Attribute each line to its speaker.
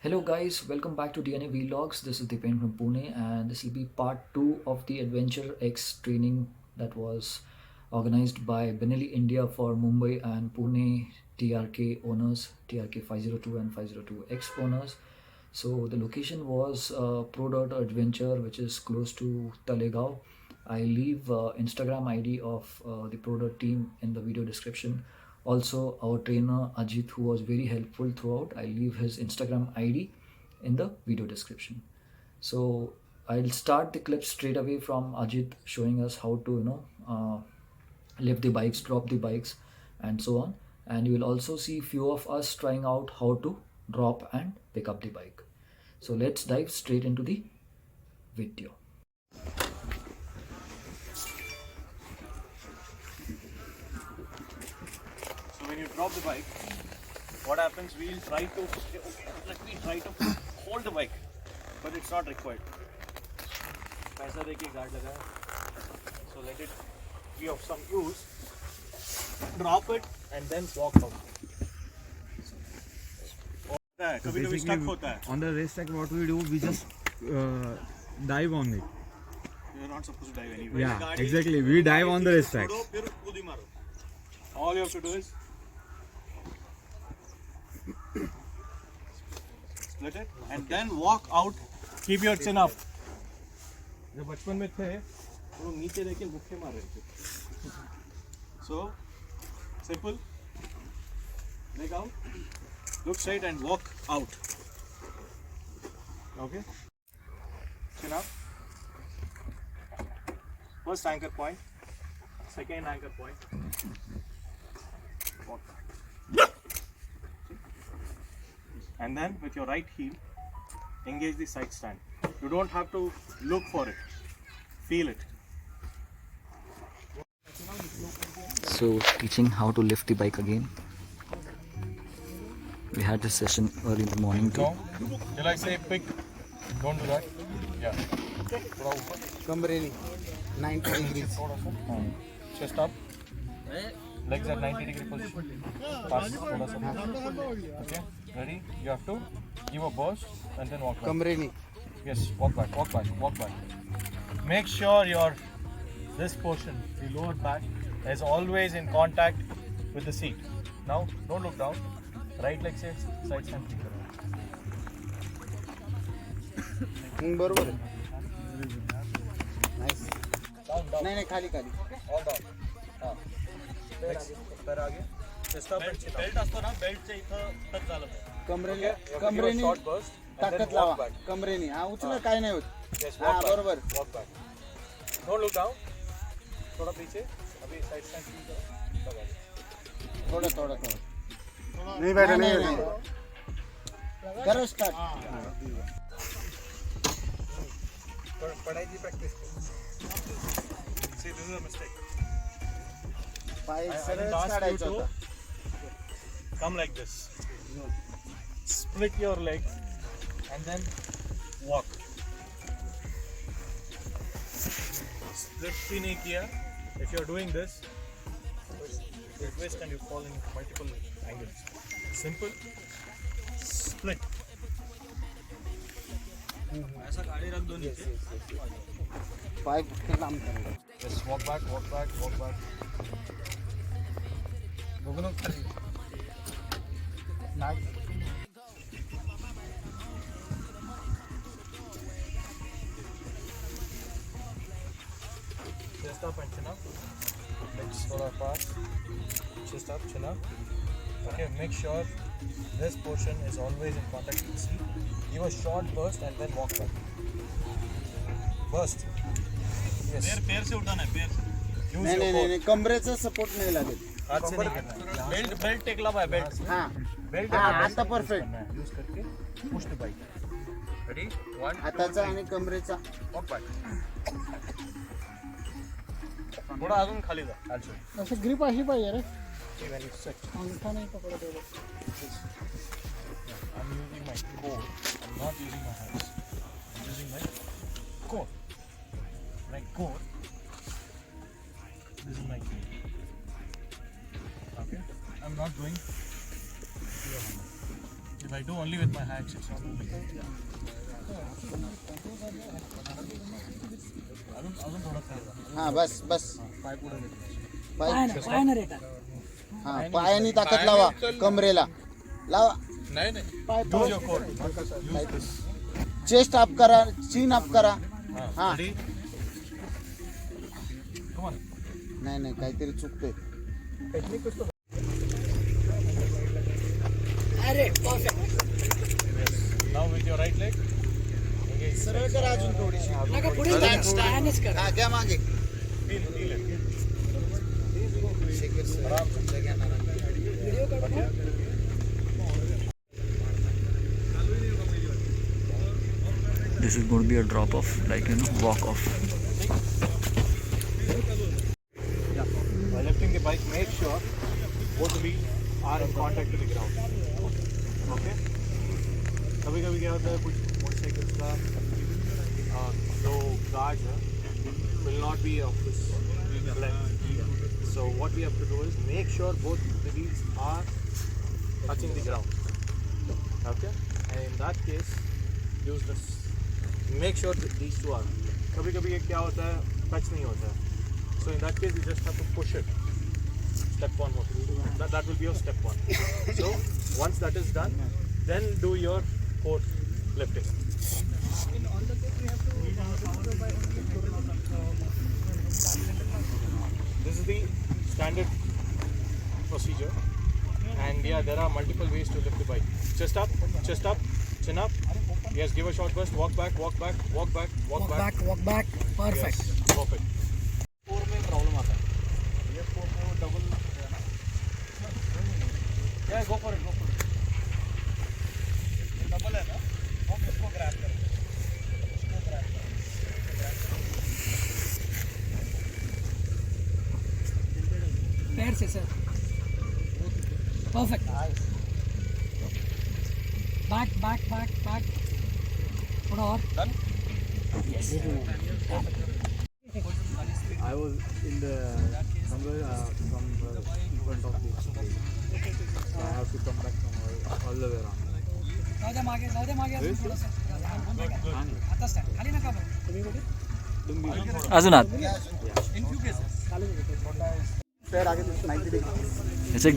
Speaker 1: Hello guys, welcome back to DNA Vlogs. This is Dipen from Pune and this will be part 2 of the Adventure X training that was organized by Benelli India for Mumbai and Pune TRK owners, TRK 502 and 502X owners. So the location was Pro Dot Adventure, which is close to Talegaon. I leave Instagram ID of the Pro Dot team in the video description. Also, our trainer Ajit, who was very helpful throughout, I leave his Instagram ID in the video description. So I'll start the clip straight away from Ajit showing us how to lift the bikes, drop the bikes, and so on. And you will also see few of us trying out how to drop and pick up the bike. So let's dive straight into the video.
Speaker 2: So when you drop the bike, what happens? We'll try to hold the bike, but it's not required. पैसा देखिए guard लगा है. So let it be of some use. Drop it and then walk out. कभी कभी stuck होता है.
Speaker 3: On the racetrack, what we do, we just dive on it.
Speaker 2: You're not supposed to dive anyway.
Speaker 3: Yeah, exactly. We dive on the racetrack.
Speaker 2: फिर कूद ही मारो. All you have to do is split it and then walk out. Keep your chin up. जब बचपन में थे तो लोग नीचे लेके मुक्के मार रहे थे. So simple. Leg out. Look straight and walk out. Okay. Chin up. First anchor point. Second anchor point. Walk. And then with your right heel, engage the side stand. You don't have to look for it. Feel it.
Speaker 1: So teaching how to lift the bike again. We had this session early in the morning too.
Speaker 2: No. Till I say pick, don't do that. Yeah. थोड़ा ऊपर.
Speaker 4: Cambrelli, 90 degrees.
Speaker 2: थोड़ा सा. Chest up. Legs at 90-degree position. Pass थोड़ा सा. Okay. Ready? You have to give a burst and then walk back.
Speaker 4: Cambrelli.
Speaker 2: Yes. Walk back. Walk back. Walk back. Make sure this portion, the lower back, is always in contact with the seat. Now, don't look down. Right leg says side stand.
Speaker 4: बरोबर आहे. Nice.
Speaker 2: Down, down.
Speaker 4: नाही खाली खाली.
Speaker 2: All down. हाँ. Legs पैर आगे. Chest up and chin up. Belt असतो ना, belt च्या इथं टच झालं पाहिजे.
Speaker 4: कमरेनी
Speaker 2: Short burst and then
Speaker 4: ताकद
Speaker 2: walk
Speaker 4: लावा.
Speaker 2: back.
Speaker 4: कमरेनी हा उचला काय नाही होत.
Speaker 2: Yes,
Speaker 4: हा
Speaker 2: walk back.
Speaker 4: बरोबर.
Speaker 2: Walk back. Don't look down. थोड़ा पीछे. अभी side stand करो.
Speaker 4: थोडं थोडं थोडं.
Speaker 2: नहीं
Speaker 4: बैठा नहीं. करो स्टार्ट.
Speaker 2: पढ़ाई की practice. See, this is a mistake.
Speaker 4: Pi
Speaker 2: I
Speaker 4: सरळ
Speaker 2: will ask you
Speaker 4: काढायचं
Speaker 2: to
Speaker 4: होतं.
Speaker 2: come like this. Split your legs and then walk. Split भी नहीं किया. If you are doing this, you twist and you fall in multiple angles. Simple. Split. ऐसा गाड़ी रख दो नीचे.
Speaker 4: पाय फक्त लांब करायचं.
Speaker 2: Just walk back, walk back, walk back. दोघं खाली.
Speaker 4: नाही.
Speaker 2: Chest up and chin up. Legs throw apart. Chest up, chin up. Okay, make sure this portion is always in contact with the seat. Give a short burst and then walk back. Burst. Yes. पैर से उठाना है, पैर से. Use
Speaker 4: नाही
Speaker 2: your
Speaker 4: नाही
Speaker 2: core.
Speaker 4: नाही कमरेचा support नाही लागेल.
Speaker 2: हाथ से नहीं करना है. Belt टेकला हुआ है, belt.
Speaker 4: हा
Speaker 2: Belt
Speaker 4: हा
Speaker 2: टेकला
Speaker 4: आता परफेक्ट.
Speaker 2: है. Use करके push the bike. Ready? 1, 2,
Speaker 4: हाताचा आणि कमरेचा.
Speaker 2: walk back. थोड़ा अजून खाली जा. I'll show you.
Speaker 4: असं ग्रिप अशी पाहिजे रे.
Speaker 2: See when you set.
Speaker 4: अंगठा नाही पकडत एवढं.
Speaker 2: I'm using my core. I'm not using my hands. I'm using my core. My core. This is my key. Okay. I'm not going. If I do only with my hands, it's not moving. अजून थोडं खायला.
Speaker 4: हा बस बस
Speaker 2: पाय पुढे घेतलं.
Speaker 4: पाय हा पायाने ताकद लावा कमरेला लावा
Speaker 2: नाही नाही. Use your core. Use this.
Speaker 4: Chest up करा चीन अप करा हा
Speaker 2: Ready? Come on.
Speaker 4: नाही नाही काहीतरी चुकतंय
Speaker 2: Now with your right leg. Engage.
Speaker 4: सरळ करा अजून थोडीशी हा घ्या मागे
Speaker 2: Feel it.
Speaker 4: शेखर सर तुमच्या ज्ञानानंतर
Speaker 1: This is going to be a drop off, like walk off.
Speaker 2: While lifting the bike, make sure both wheels are in contact with the ground. Okay? कभी कभी क्या होता है कुछ मोटरसाइकिल्स का जो गार्ड्स है will not be of this length. So what we have to do is make sure both the wheels are touching the ground. Okay? And in that case, use this. Make sure that these two are. कभी कभी ये क्या होता है touch नहीं होता है. So in that case, you just have to push it. Step one. That will be your step one. So once that is done, then do your core lifting. This is the standard procedure, and yeah, there are multiple ways to lift the bike. Chest up, chin up. Yes, give a short burst. Walk back, walk back, walk back, walk back.
Speaker 5: Perfect.
Speaker 2: Yes, perfect. Core में problem आता है. ये core को double. Yeah, go for it. Double है ना? हम इसको grab करें.
Speaker 5: पैर से सर. Perfect. Back. थोड़ा और.
Speaker 2: Done?
Speaker 3: I was in the somewhere from in front of the stage. So I have to come back from all the way around.
Speaker 5: जाऊ दे मागे अजून थोडंसं. आता स्टार्ट. खाली नका बघ.
Speaker 1: अजून आत.
Speaker 4: पैर आगे 90 डिग्री
Speaker 1: याचे